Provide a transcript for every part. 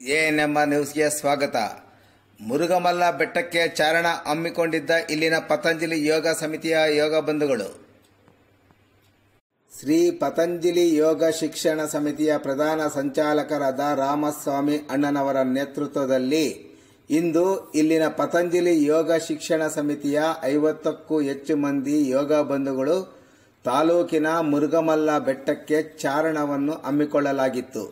ANMR ನ್ಯೂಸ್ಗೆ ಸ್ವಾಗತ. ಮುರುಗಮಲ್ಲ ಬೆಟ್ಟಕ್ಕೆ ಚಾರಣ ಹಮ್ಮಿಕೊಂಡಿದ್ದ ಇಲ್ಲಿನ ಪತಂಜಲಿ ಯೋಗ ಸಮಿತಿಯ ಯೋಗ ಬಂಧುಗಳು. ಶ್ರೀ ಪತಂಜಲಿ ಯೋಗ ಶಿಕ್ಷಣ ಸಮಿತಿಯ ಪ್ರಧಾನ ಸಂಚಾಲಕರಾದ ರಾಮಸ್ವಾಮಿ ಅಣ್ಣನವರ ನೇತೃತ್ವದಲ್ಲಿ ಇಂದು ಇಲ್ಲಿನ ಪತಂಜಲಿ ಯೋಗ ಶಿಕ್ಷಣ ಸಮಿತಿಯ 50ಕ್ಕೂ ಹೆಚ್ಚು ಮಂದಿ ಯೋಗ ಬಂಧುಗಳು ತಾಲೂಕಿನ ಮುರುಗಮಲ್ಲ ಬೆಟ್ಟಕ್ಕೆ ಚಾರಣವನ್ನು ಹಮ್ಮಿಕೊಳ್ಳಲಾಗಿತ್ತು.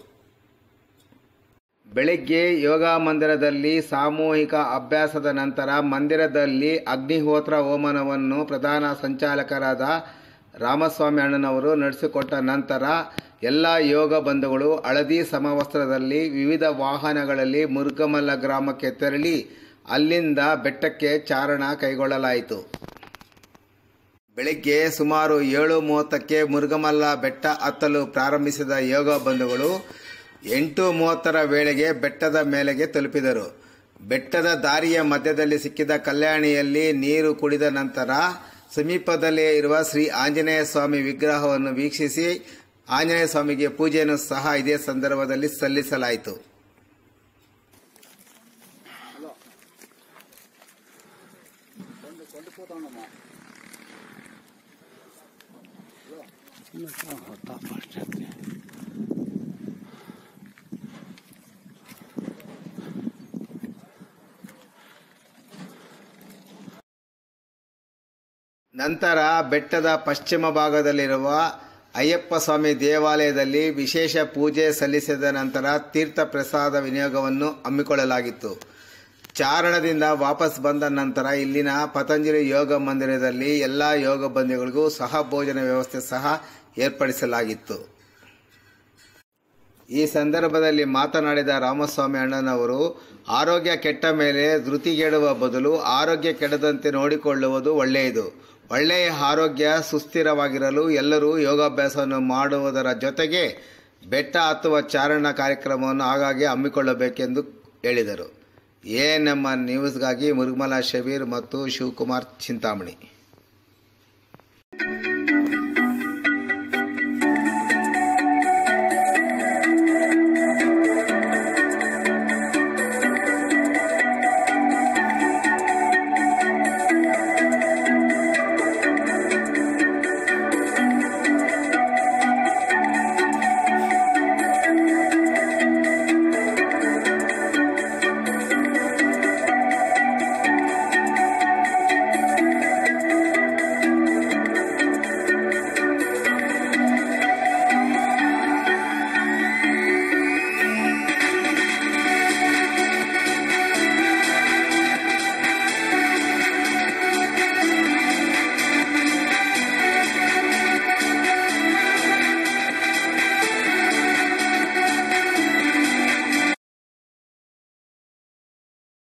ಬೆಳಗ್ಗೆ ಯೋಗ ಮಂದಿರದಲ್ಲಿ ಸಾಮೂಹಿಕ ಅಭ್ಯಾಸದ ನಂತರ ಮಂದಿರದಲ್ಲಿ ಅಗ್ನಿಹೋತ್ರ ಹೋಮವನ್ನು ಪ್ರಧಾನ ಸಂಚಾಲಕರಾದ ರಾಮಸ್ವಾಮಿ ಅಣ್ಣನವರು ನಡೆಸಿಕೊಟ್ಟ ನಂತರ ಎಲ್ಲ ಯೋಗ ಬಂಧುಗಳು ಹಳದಿ ಸಮವಸ್ತ್ರದಲ್ಲಿ ವಿವಿಧ ವಾಹನಗಳಲ್ಲಿ ಮುರುಗಮಲ್ಲ ಗ್ರಾಮಕ್ಕೆ ತೆರಳಿ ಅಲ್ಲಿಂದ ಬೆಟ್ಟಕ್ಕೆ ಚಾರಣ ಕೈಗೊಳ್ಳಲಾಯಿತು. ಬೆಳಗ್ಗೆ ಸುಮಾರು 7:30ಕ್ಕೆ ಮುರುಗಮಲ್ಲ ಬೆಟ್ಟ ಹತ್ತಲು ಪ್ರಾರಂಭಿಸಿದ ಯೋಗ ಬಂಧುಗಳು 8:30ರ ವೇಳೆಗೆ ಬೆಟ್ಟದ ಮೇಲೆಗೆ ತಲುಪಿದರು. ಬೆಟ್ಟದ ದಾರಿಯ ಮಧ್ಯದಲ್ಲಿ ಸಿಕ್ಕಿದ ಕಲ್ಯಾಣಿಯಲ್ಲಿ ನೀರು ಕುಡಿದ ನಂತರ ಸಮೀಪದಲ್ಲೇ ಇರುವ ಶ್ರೀ ಆಂಜನೇಯ ಸ್ವಾಮಿ ವಿಗ್ರಹವನ್ನು ವೀಕ್ಷಿಸಿ ಆಂಜನೇಯ ಸ್ವಾಮಿಗೆ ಪೂಜೆಯನ್ನು ಸಹ ಇದೇ ಸಂದರ್ಭದಲ್ಲಿ ಸಲ್ಲಿಸಲಾಯಿತು. ನಂತರ ಬೆಟ್ಟದ ಪಶ್ಚಿಮ ಭಾಗದಲ್ಲಿರುವ ಅಯ್ಯಪ್ಪ ಸ್ವಾಮಿ ದೇವಾಲಯದಲ್ಲಿ ವಿಶೇಷ ಪೂಜೆ ಸಲ್ಲಿಸಿದ ನಂತರ ತೀರ್ಥ ಪ್ರಸಾದ ವಿನಿಯೋಗವನ್ನು ಹಮ್ಮಿಕೊಳ್ಳಲಾಗಿತ್ತು. ಚಾರಣದಿಂದ ವಾಪಸ್ ಬಂದ ನಂತರ ಇಲ್ಲಿನ ಪತಂಜಲಿ ಯೋಗ ಮಂದಿರದಲ್ಲಿ ಎಲ್ಲ ಯೋಗ ಬಂಧುಗಳಿಗೂ ಸಹ ಭೋಜನ ವ್ಯವಸ್ಥೆ ಸಹ ಏರ್ಪಡಿಸಲಾಗಿತ್ತು. ಈ ಸಂದರ್ಭದಲ್ಲಿ ಮಾತನಾಡಿದ ರಾಮಸ್ವಾಮಿ ಅಣ್ಣನವರು, ಆರೋಗ್ಯ ಕೆಟ್ಟ ಮೇಲೆ ಧೃತಿಗೆಡುವ ಬದಲು ಆರೋಗ್ಯ ಕೆಡದಂತೆ ನೋಡಿಕೊಳ್ಳುವುದು ಒಳ್ಳೆಯದು. ಒಳ್ಳೆಯ ಆರೋಗ್ಯ ಸುಸ್ಥಿರವಾಗಿರಲು ಎಲ್ಲರೂ ಯೋಗಾಭ್ಯಾಸವನ್ನು ಮಾಡುವುದರ ಜೊತೆಗೆ ಬೆಟ್ಟ ಹತ್ತುವ ಚಾರಣ ಕಾರ್ಯಕ್ರಮವನ್ನು ಆಗಾಗ್ಗೆ ಹಮ್ಮಿಕೊಳ್ಳಬೇಕೆಂದು ಹೇಳಿದರು. ಎಎನ್ಎಂಆರ್ ನ್ಯೂಸ್ಗಾಗಿ ಮುರುಗಮಲ್ಲ ಶಬೀರ್ ಮತ್ತು ಶಿವಕುಮಾರ್ ಚಿಂತಾಮಣಿ.